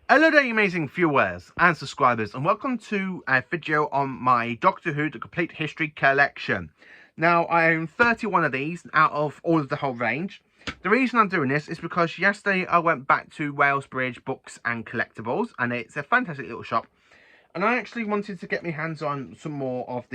Hello there, you amazing viewers and subscribers, and welcome to a video on my Doctor Who The Complete History collection. Now, I own 31 of these out of all of the whole range. The reason I'm doing this is because yesterday I went back to Walesbridge Books and Collectibles, and it's a fantastic little shop. And I actually wanted to get my hands on some more of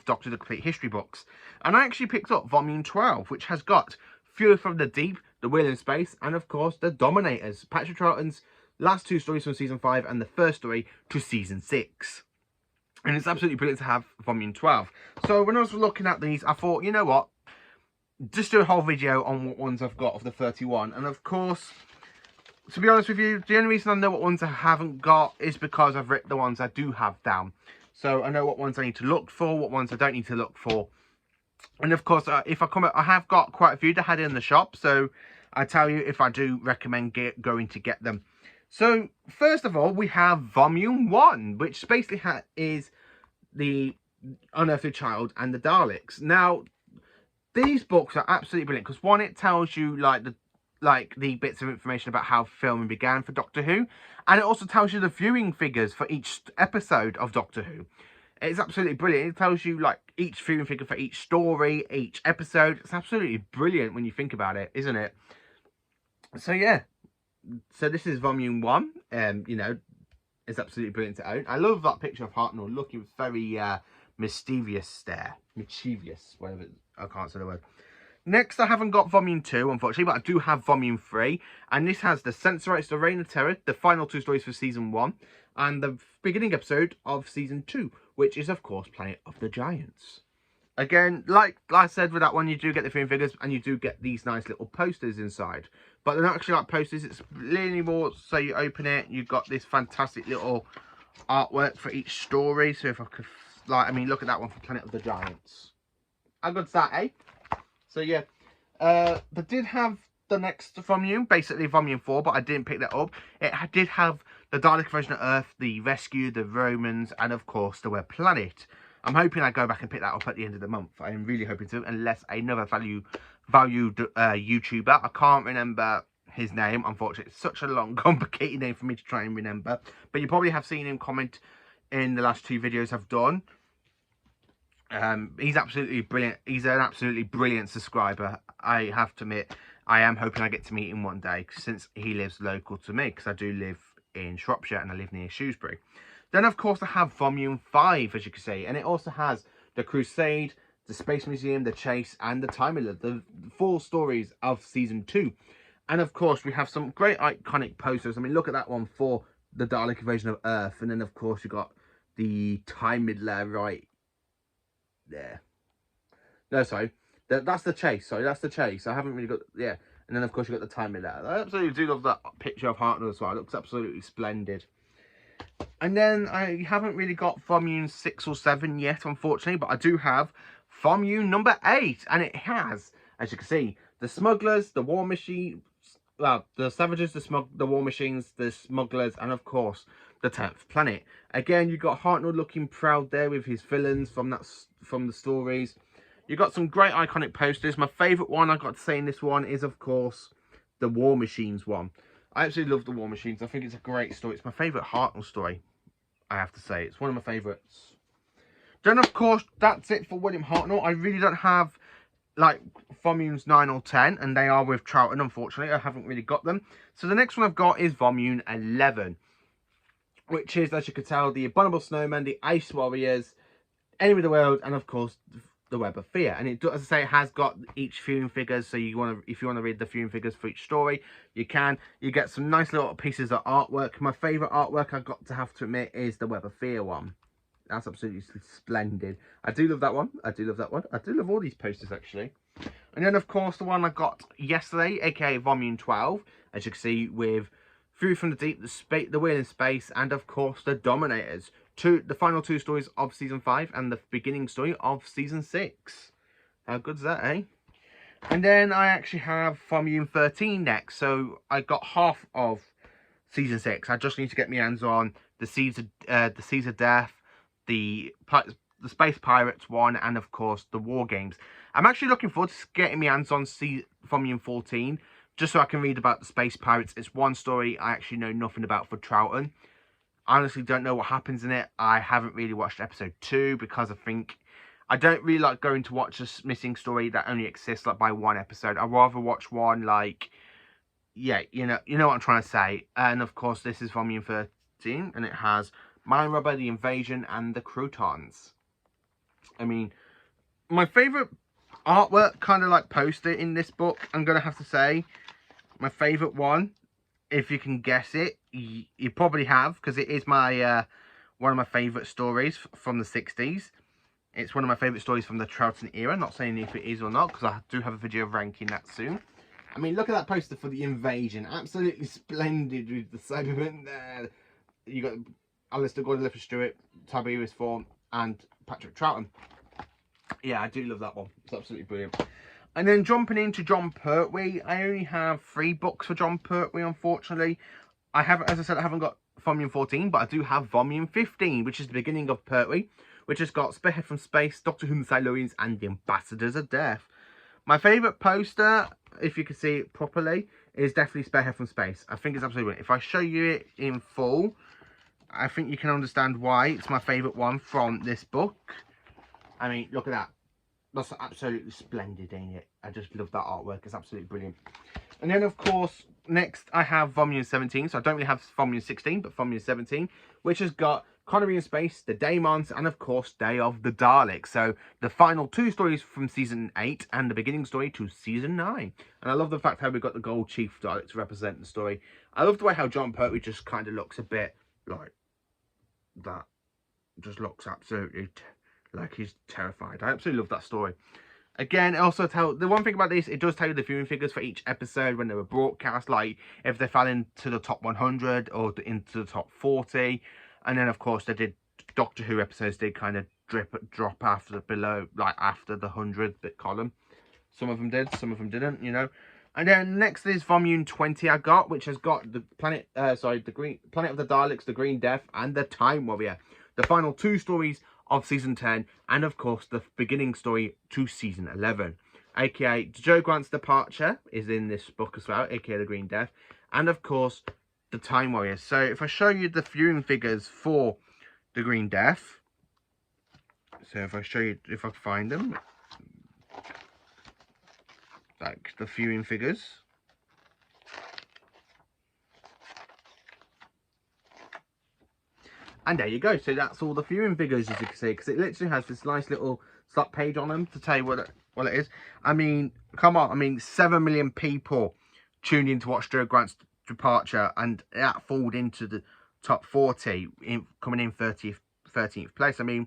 Doctor The Complete History books. And I actually picked up Volume 12, which has got Fury from the Deep, The Wheel in Space, and of course The Dominators, Patrick Troughton's last two stories from Season 5 and the first story to Season 6. And it's absolutely brilliant to have Volume 12. So when I was looking at these, I thought, you know what, just do a whole video on what ones I've got of the 31. And of course, to be honest with you, the only reason I know what ones I haven't got is because I've written the ones I do have down. So I know what ones I need to look for, what ones I don't need to look for. And of course, if I come out, I have got quite a few that I had in the shop. So I tell you if I do recommend going to get them. So first of all, we have Volume 1, which basically is the Unearthly Child and the Daleks. Now, these books are absolutely brilliant because one, it tells you like the bits of information about how filming began for Doctor Who, and it also tells you the viewing figures for each episode of Doctor Who. It's absolutely brilliant. It tells you like each viewing figure for each story, each episode. It's absolutely brilliant when you think about it, isn't it? So yeah, so this is Volume 1. You know, it's absolutely brilliant to own. I love that picture of Hartnell looking very mischievous there. Mischievous, whatever. I can't say the word. Next, I haven't got Volume 2, unfortunately, but I do have Volume 3. And this has the Sensorites, the Reign of Terror, the final two stories for Season 1, and the beginning episode of Season 2, which is, of course, Planet of the Giants. Again, like I said with that one, you do get the film figures, and you do get these nice little posters inside. But they're not actually like posters, it's really more, so you open it, you've got this fantastic little artwork for each story. So if I could, look at that one for Planet of the Giants. How good's that, eh? So yeah, they did have the next volume, basically Volume 4, but I didn't pick that up. It did have the Dalek Invasion of Earth, the Rescue, the Romans, and of course the Web Planet. I'm hoping I go back and pick that up at the end of the month. I am really hoping to, unless another valued YouTuber, I can't remember his name, unfortunately. It's such a long, complicated name for me to try and remember. But you probably have seen him comment in the last two videos I've done. He's absolutely brilliant. He's an absolutely brilliant subscriber. I have to admit, I am hoping I get to meet him one day since he lives local to me, because I do live in Shropshire and I live near Shrewsbury. Then, of course, I have Volume 5, as you can see, and it also has The Crusade, The Space Museum, The Chase, and The Time Miller, the full stories of Season 2. And, of course, we have some great iconic posters. I mean, look at that one for the Dalek Invasion of Earth. And then, of course, you've got the Time Miller right there. No, sorry. That's the Chase. Sorry, that's the Chase. I haven't really got... Yeah. And then, of course, you've got the Time Miller. I absolutely do love that picture of Hartnell as well. It looks absolutely splendid. And then I haven't really got Volume 6 or 7 yet, unfortunately. But I do have Volume number 8. And it has, as you can see, the Smugglers, the War Machine... Well, the Savages, the War Machines, the Smugglers, and, of course, the 10th Planet. Again, you've got Hartnell looking proud there with his villains from the stories. You've got some great iconic posters. My favourite one I've got to say in this one is, of course, the War Machines one. I absolutely love the War Machines. I think it's a great story. It's my favourite Hartnell story, I have to say. It's one of my favourites. Then, of course, that's it for William Hartnell. I really don't have, like, Volumes 9 or 10, and they are with Troughton, unfortunately. I haven't really got them. So the next one I've got is Volume 11, which is, as you can tell, the Abominable Snowman, the Ice Warriors, Enemy of the World, and of course the Web of Fear. And it, as I say, it has got each viewing figures. So if you want to read the viewing figures for each story, you can. You get some nice little pieces of artwork. My favourite artwork I've got to have to admit is the Web of Fear one. That's absolutely splendid. I do love that one. I do love that one. I do love all these posters actually. And then of course the one I got yesterday, aka Volume 12, as you can see, with Fury from the Deep, the Wheel in Space, and of course the Dominators. The final two stories of Season 5 and the beginning story of Season 6. How good's that, eh? And then I actually have Volume 13 next. So I got half of Season 6. I just need to get my hands on the Seeds of Death, the Space Pirates one, and of course the War Games. I'm actually looking forward to getting my hands on Volume 14 just so I can read about the space pirates. It's one story I actually know nothing about for Troughton. I honestly don't know what happens in it. I haven't really watched episode 2 because I don't really like going to watch a missing story that only exists like by one episode. I'd rather watch one like, yeah, you know what I'm trying to say. And of course, this is volume 13, and it has Mine Rubber, the Invasion, and the Croutons. I mean, my favourite artwork kind of like poster in this book, I'm going to have to say, my favourite one, if you can guess it, you probably have, because it is my one of my favourite stories from the 60s. It's one of my favourite stories from the Troughton era. Not saying if it is or not, because I do have a video ranking that soon. I mean, look at that poster for the Invasion. Absolutely splendid with the Cybermen there. You got Alistair Gordon, Lifford Stewart, Tiberius Thorne, and Patrick Troughton. Yeah, I do love that one. It's absolutely brilliant. And then jumping into Jon Pertwee, I only have 3 books for Jon Pertwee, unfortunately. I haven't, as I said, I haven't got volume 14, but I do have volume 15, which is the beginning of Pertwee, which has got Spearhead from Space, Doctor Who and the Silurians, and the Ambassadors of Death. My favourite poster, if you can see it properly, is definitely Spearhead from Space. I think it's absolutely brilliant. If I show you it in full, I think you can understand why it's my favourite one from this book. I mean, look at that. That's absolutely splendid, ain't it? I just love that artwork. It's absolutely brilliant. And then, of course, next I have volume 17. So I don't really have volume 16, but volume 17, which has got Connery in Space, The Daemons, and, of course, Day of the Daleks. So the final 2 stories from Season 8 and the beginning story to Season 9. And I love the fact how we got the Gold Chief Dalek to represent the story. I love the way how Jon Pertwee just kind of looks a bit like that. Just looks absolutely like he's terrified. I absolutely love that story. Again, it also the one thing about this, it does tell you the viewing figures for each episode when they were broadcast, like if they fell into the top 100 or into the top 40. And then, of course, they did Doctor Who episodes did kind of drop after after the 100-bit column. Some of them did, some of them didn't, you know. And then next is volume 20 I got, which has got the Planet of the Daleks, the Green Death, and the Time Warrior. The final 2 stories of Season 10, and of course the beginning story to Season 11. AKA Joe Grant's departure is in this book as well, AKA the Green Death, and of course the Time Warriors. So if I show you the viewing figures for the Green Death, so if I show you, if I find them, like the viewing figures. And there you go. So that's all the viewing figures, as you can see, because it literally has this nice little slot page on them to tell you what it is. I mean, come on. I mean, 7 million people tuned in to watch Joe Grant's departure, and that falled into the top 40, coming in 13th place. I mean,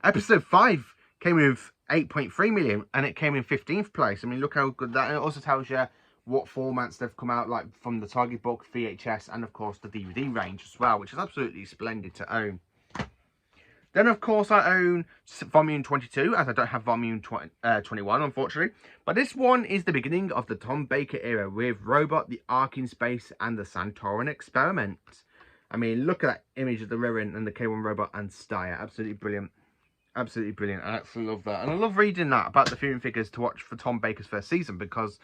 episode 5 came with 8.3 million, and it came in 15th place. I mean, look how good that. And it also tells you what formats they've come out, like from the Target book, VHS, and of course the DVD range as well, which is absolutely splendid to own. Then, of course, I own volume 22, as I don't have volume 21, unfortunately. But this one is the beginning of the Tom Baker era with Robot, the Ark in Space, and the Santorin Experiment. I mean, look at that image of the Ririn and the K1 Robot and Steyr. Absolutely brilliant. Absolutely brilliant. I absolutely love that. And I love reading that about the viewing figures to watch for Tom Baker's first season, because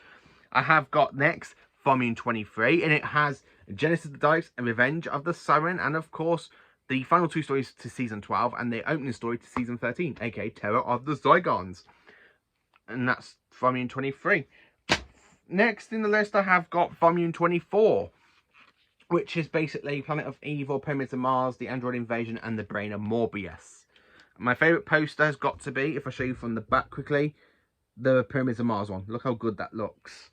I have got next volume 23, and it has Genesis of the Daleks and Revenge of the Siren, and of course the final 2 stories to season 12 and the opening story to season 13, aka Terror of the Zygons. And that's volume 23. Next in the list I have got volume 24, which is basically Planet of Evil, Pyramids of Mars, the Android Invasion, and the Brain of Morbius. My favourite poster has got to be, if I show you from the back quickly, the Pyramids of Mars one. Look how good that looks.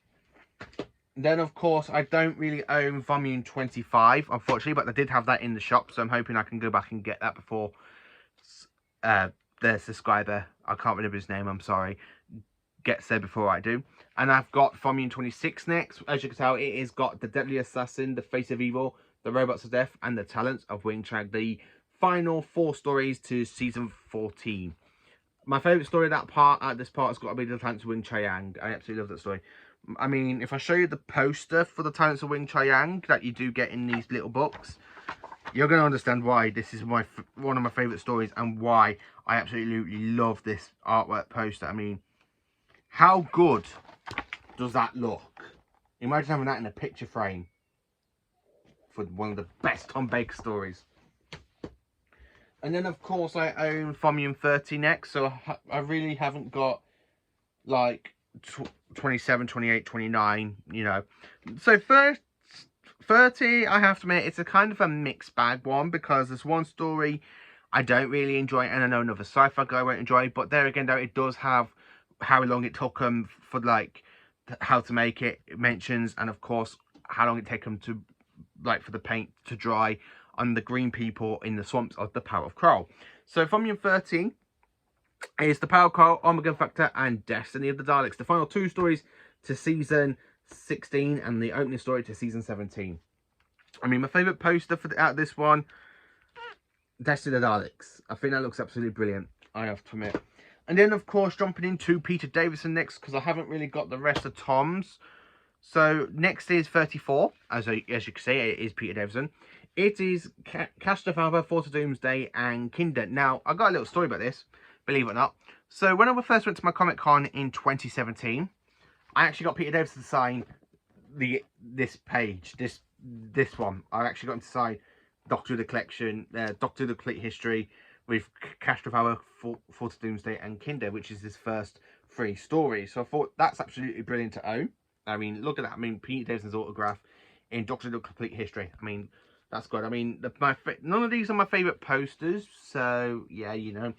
Then, of course, I don't really own volume 25, unfortunately, but I did have that in the shop, so I'm hoping I can go back and get that before the subscriber, I can't remember his name, I'm sorry, gets there before I do. And I've got volume 26 next. As you can tell, it has got The Deadly Assassin, The Face of Evil, The Robots of Death, and The Talents of Wing Chang, the final 4 stories to season 14. My favourite story at this part has got to be The Talents of Wing Chiang. I absolutely love that story. I mean, if I show you the poster for The Talents of Wing Chiang that you do get in these little books, you're going to understand why this is one of my favourite stories and why I absolutely love this artwork poster. I mean, how good does that look? Imagine having that in a picture frame for one of the best Tom Baker stories. And then, of course, I own Volume 30 next, so I really haven't got, like, 27, 28, 29, you know. So, first, 30, I have to admit, it's a kind of a mixed bag one, because there's one story I don't really enjoy, and I know another sci-fi guy won't enjoy, but there again, though, it does have how long it took them for, like, how to make it. It mentions, and of course, how long it take them to, like, for the paint to dry on the green people in the swamps of the Power of Kroll. So Volume 13 is the Power of Kroll, Armageddon Factor, and Destiny of the Daleks. The final two stories to season 16 and the opening story to season 17. I mean, my favourite poster for out of this one, Destiny of the Daleks. I think that looks absolutely brilliant, I have to admit. And then, of course, jumping into Peter Davison next, because I haven't really got the rest of Tom's. So next is 34, as you can see, it is Peter Davison. It is Cast of Alba, Force of Doomsday, and Kinder. Now, I got a little story about this, believe it or not. So when I first went to my Comic Con in 2017, I actually got Peter Davison to sign this page, this one. I actually got him to sign Doctor of the Collection, Doctor of the Complete History, with Cast of Alba, Force of Doomsday, and Kinder, which is his first 3 stories. So I thought that's absolutely brilliant to own. I mean, look at that. I mean, Peter Davison's autograph in Doctor Who Complete History. I mean, that's good. I mean, none of these are my favourite posters, so yeah, you know.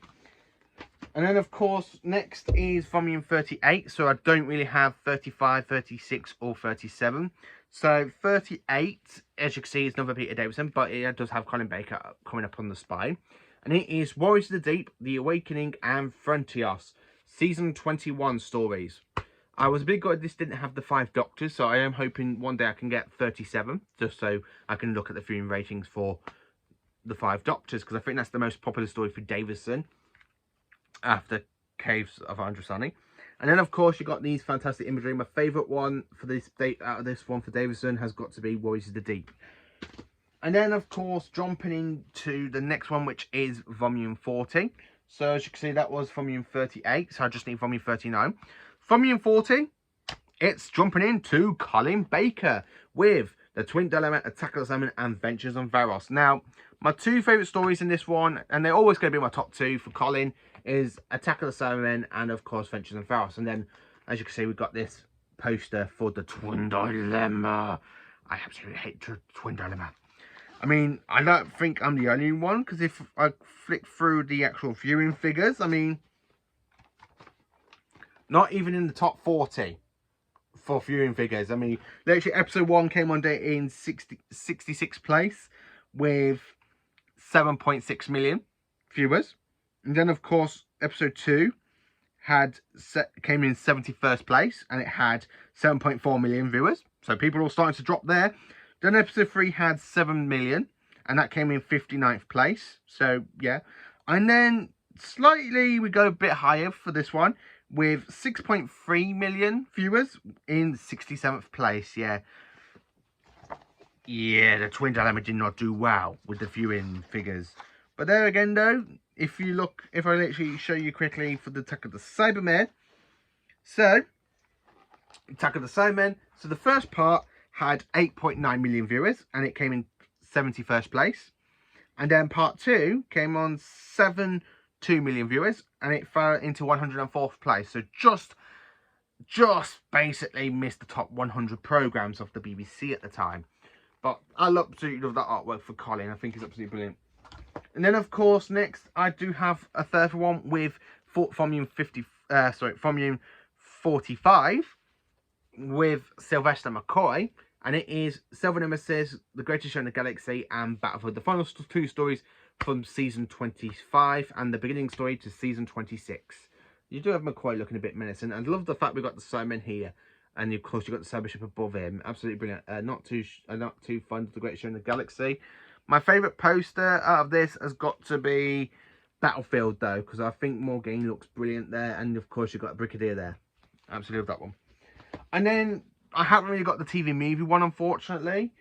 And then, of course, next is Volume 38. So I don't really have 35, 36, or 37. So 38, as you can see, is another Peter Davison, but it does have Colin Baker coming up on the spine. And it is Warriors of the Deep, The Awakening, and Frontios, Season 21 stories. I was a bit gutted this didn't have the 5 Doctors, so I am hoping one day I can get 37, just so I can look at the viewing ratings for the 5 Doctors, because I think that's the most popular story for Davison after Caves of Androsani. And then, of course, you got these fantastic imagery. My favourite one for this date out of this one for Davison has got to be Warriors of the Deep. And then, of course, jumping into the next one, which is Volume 40. So, as you can see, that was Volume 38, so I just need Volume 39. Volume 40, it's jumping into Colin Baker with The Twin Dilemma, Attack of the Cybermen, and Ventures on Varos. Now, my 2 favourite stories in this one, and they're always going to be my top 2 for Colin, is Attack of the Cybermen and, of course, Ventures on Varos. And then, as you can see, we've got this poster for The Twin Dilemma. I absolutely hate Twin Dilemma. I mean, I don't think I'm the only one, because if I flick through the actual viewing figures, I mean, not even in the top 40 for viewing figures. I mean, literally episode 1 came on in 66th place with 7.6 million viewers. And then, of course, episode 2 came in 71st place, and it had 7.4 million viewers. So people are all starting to drop there. Then episode 3 had 7 million, and that came in 59th place. So, yeah. And then, slightly, we go a bit higher for this one, with 6.3 million viewers in 67th place. Yeah, the Twin Dilemma did not do well with the viewing figures. But there again, though, if I literally show you quickly for the Attack of the Cybermen. So, Attack of the Cybermen. So, the first part had 8.9 million viewers, and it came in 71st place. And then part 2 came on 2 million viewers, and it fell into 104th place. So just basically missed the top 100 programmes of the BBC at the time. But I absolutely love that artwork for Colin. I think it's absolutely brilliant. And then, of course, next I do have a third one with Volume 45 with Sylvester McCoy, and it is Silver Nemesis, The Greatest Show in the Galaxy, and Battlefield. The final 2 stories from season 25 and the beginning story to season 26. You do have McCoy looking a bit menacing, and I love the fact we've got the Cybermen here, and of course you've got the Cybership above him. Absolutely brilliant. Not too fond of The Greatest Show in the Galaxy. My favourite poster out of this has got to be Battlefield, though, because I think Morgaine looks brilliant there, and of course you've got a Brigadier there. Absolutely love that one. And then I haven't really got the TV movie one, unfortunately,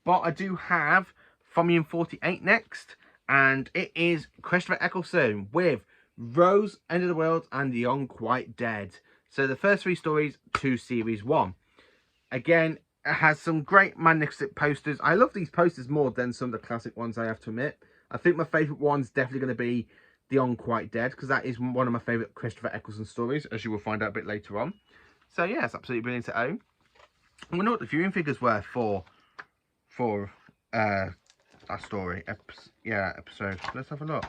but I do have Volume 48 next. And it is Christopher Eccleston with Rose, End of the World, and The Unquite Dead. So the first 3 stories to series 1. Again, It has some great magnetic posters. I love these posters more than some of the classic ones, I have to admit. I think my favourite one's definitely going to be The Unquite Dead, because that is one of my favourite Christopher Eccleston stories, as you will find out a bit later on. So yeah, it's absolutely brilliant to own. I wonder what the viewing figures were for that story. Episode. Let's have a look.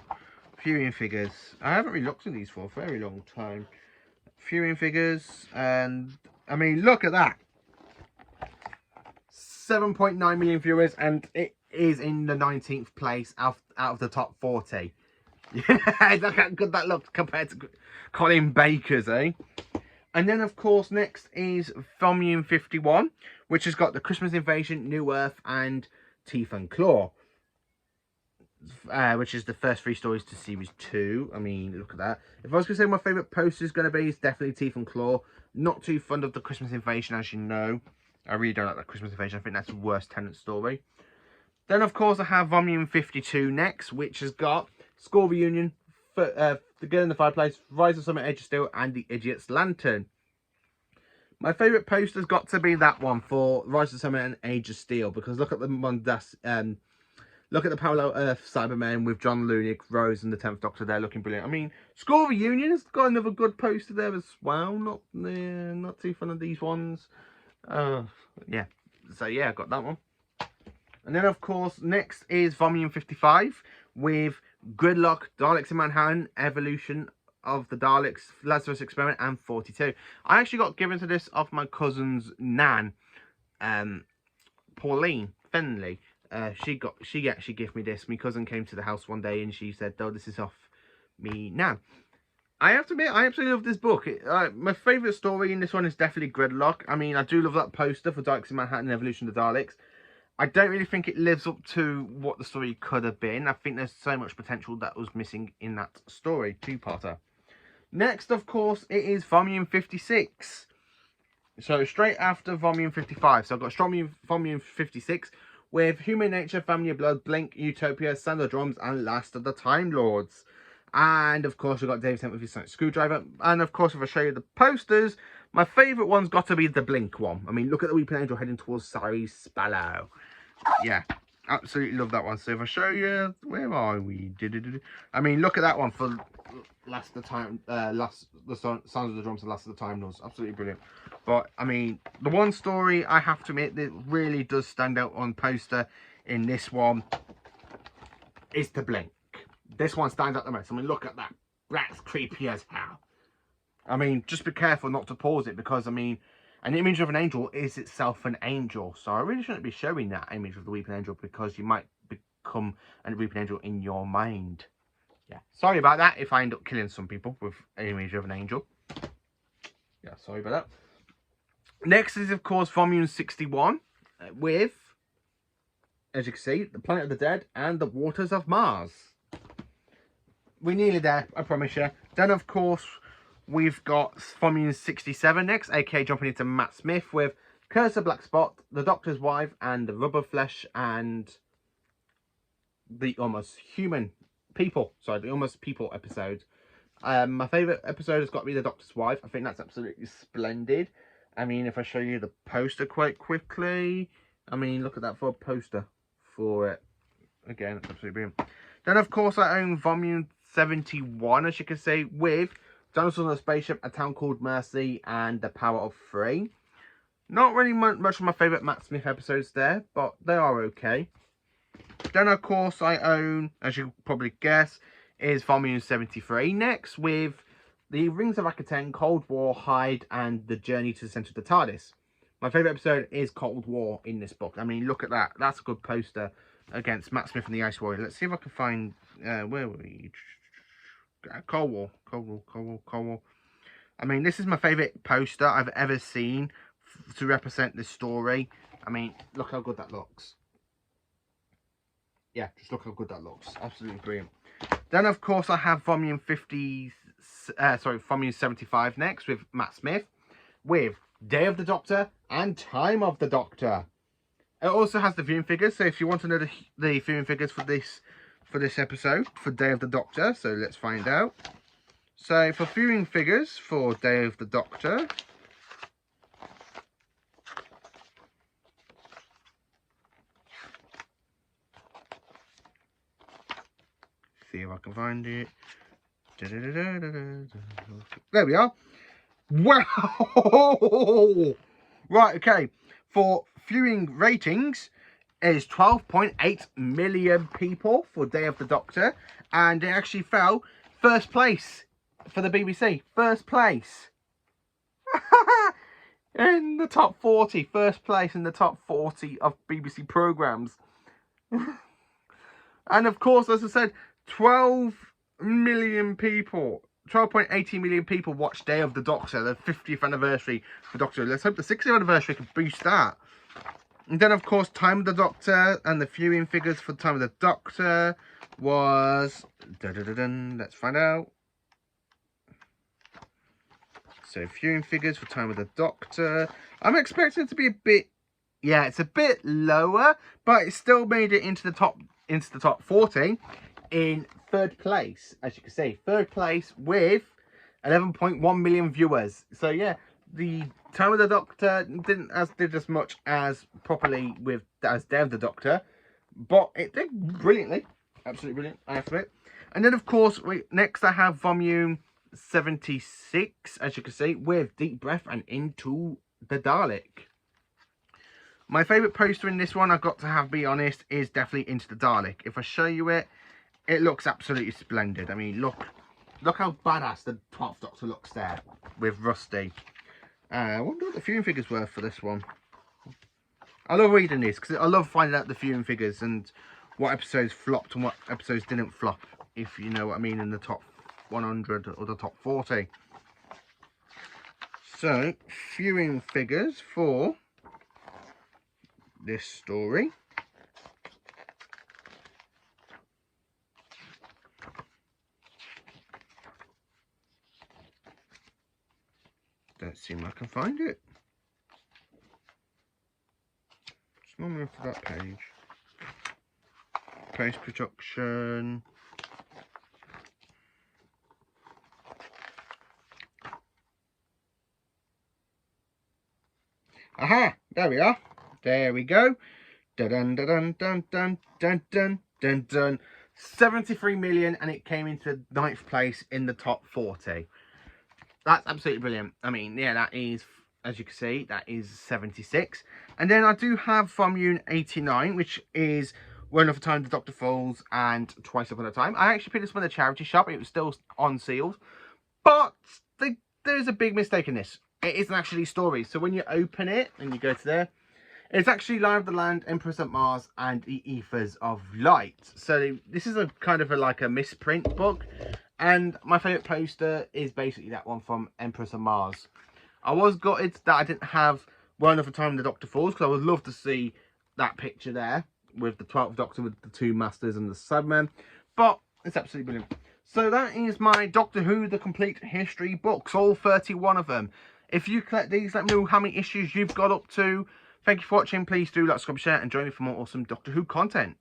Viewing figures. I haven't really looked at these for a very long time. Viewing figures, and I mean, look at that. 7.9 million viewers, and it is in the 19th place out of the top 40. Yeah, look how good that looks compared to Colin Baker's, eh? And then, of course, next is Volume 51, which has got The Christmas Invasion, New Earth, and Teeth and Claw, which is the first 3 stories to Series 2. I mean, look at that. If I was going to say my favourite poster is going to be, it's definitely Teeth and Claw. Not too fond of The Christmas Invasion, as you know. I really don't like The Christmas Invasion. I think that's the worst Tennant story. Then, of course, I have Volume 52 next, which has got School Reunion, The Girl in the Fireplace, Rise of Summer, Edge of Steel, and The Idiot's Lantern. My favourite poster's got to be that one for Rise of Summer and Age of Steel, because look at the look at the parallel Earth Cybermen with John Lunick, Rose, and the 10th Doctor there looking brilliant. I mean, School Reunion has got another good poster there as well. Not too fun of these ones. Yeah. So yeah, I got that one. And then, of course, next is Volume 55 with Gridlock, Daleks in Manhattan, Evolution of the Daleks, Lazarus Experiment, and 42. I actually got given to this off my cousin's nan, Pauline Fenley. She actually gave me this. My cousin came to the house one day and she said, "Oh, this is off me nan." I have to admit, I absolutely love this book. My favourite story in this one is definitely Gridlock. I mean, I do love that poster for Daleks in Manhattan, Evolution of the Daleks. I don't really think it lives up to what the story could have been. I think there's so much potential that was missing in that story, two-parter. Next, of course, it is Volume 56. So, straight after Volume 55. So, I've got Volume 56 with Human Nature, Family of Blood, Blink, Utopia, Sound of the Drums, and Last of the Time Lords. And, of course, we've got Davison with his sonic screwdriver. And, of course, if I show you the posters, my favourite one's got to be the Blink one. I mean, look at the Weeping Angel heading towards Sari Spallow. Yeah, absolutely love that one. So if I show you, where are we? I mean, look at that one for Sounds of the Drums and Last of the Time Lords. Absolutely brilliant. But, I mean, the one story I have to admit that really does stand out on poster in this one is the Blink. This one stands out the most. I mean, look at that. That's creepy as hell. I mean, just be careful not to pause it because, I mean, an image of an angel is itself an angel. So I really shouldn't be showing that image of the Weeping Angel because you might become a Weeping Angel in your mind. Yeah, sorry about that if I end up killing some people with an image of an angel. Yeah, sorry about that. Next is, of course, Volume 61 with, as you can see, The Planet of the Dead and The Waters of Mars. We're nearly there, I promise you. Then, of course, we've got Volume 67 next, aka jumping into Matt Smith with Curse of Black Spot, The Doctor's Wife, and The Rubber Flesh, and the Almost Human People. Sorry, the Almost People episode. My favourite episode has got to be The Doctor's Wife. I think that's absolutely splendid. I mean, if I show you the poster quite quickly, I mean, look at that for a poster for it. Again, it's absolutely brilliant. Then, of course, I own Volume 71, as you can see, with Dinosaurs on a Spaceship, A Town Called Mercy, and The Power of Three. Not really much of my favourite Matt Smith episodes there, but they are okay. Then, of course, I own, as you probably guess, is Volume 73 next, with The Rings of Akaten, Cold War, Hyde, and The Journey to the Centre of the TARDIS. My favourite episode is Cold War in this book. I mean, look at that. That's a good poster against Matt Smith and the Ice Warrior. Let's see if I can find, where were we? Cold War. I mean, this is my favourite poster I've ever seen to represent this story. I mean, look how good that looks. Yeah, just look how good that looks. Absolutely brilliant. Then, of course, I have Volume 75 next with Matt Smith, with Day of the Doctor and Time of the Doctor. It also has the viewing figures, so if you want to know the viewing figures for this episode, for Day of the Doctor, so let's find out. So, for viewing figures for Day of the Doctor, see if I can find it. There we are. Wow! Right, okay. For viewing ratings, is 12.8 million people for Day of the Doctor, and it actually fell first place for the BBC. First place. In the top 40. First place in the top 40 of BBC programmes. And of course, as I said, 12 million people, 12.80 million people watched Day of the Doctor, the 50th anniversary for Doctor Who. Let's hope the 60th anniversary can boost that. And then, of course, Time of the Doctor, and the viewing figures for Time of the Doctor was... Let's find out. So, viewing figures for Time of the Doctor. I'm expecting it to be a bit... Yeah, it's a bit lower, but it still made it into the top 40 in third place, as you can see. Third place with 11.1 million viewers. So, yeah, the Time of the Doctor did as much as properly as Day of the Doctor, but it did brilliantly, absolutely brilliant, I have to admit. And then of course, next I have volume 76, as you can see, with Deep Breath and Into the Dalek. My favourite poster in this one, I've got to be honest, is definitely Into the Dalek. If I show you it, it looks absolutely splendid. I mean, look how badass the 12th Doctor looks there with Rusty. I wonder what the viewing figures were for this one. I love reading this because I love finding out the viewing figures and what episodes flopped and what episodes didn't flop, if you know what I mean, in the top 100 or the top 40. So, viewing figures for this story. Don't seem like I can find it. Just normally to that page. Post-production. Aha! There we are. There we go. Dun dun dun dun dun dun dun dun dun. 73 million, and it came into 9th place in the top 40. That's absolutely brilliant. I mean, yeah, that is, as you can see, that is 76. And then I do have volume 89, which is One Other Time the Doctor Falls and Twice Upon a Time. I actually picked this from the charity shop. It was still unsealed. But there's a big mistake in this. It isn't actually stories. So when you open it and you go to there, it's actually Lion of the Land, Empress of Mars, and the Ethers of Light. So this is a kind of like a misprint book. And my favourite poster is basically that one from Empress of Mars. I was gutted that I didn't have One Other Time the Doctor Falls, because I would love to see that picture there with the 12th Doctor with the two Masters and the Cybermen. But it's absolutely brilliant. So that is my Doctor Who The Complete History books, all 31 of them. If you collect these, let me know how many issues you've got up to. Thank you for watching. Please do like, subscribe, share, and join me for more awesome Doctor Who content.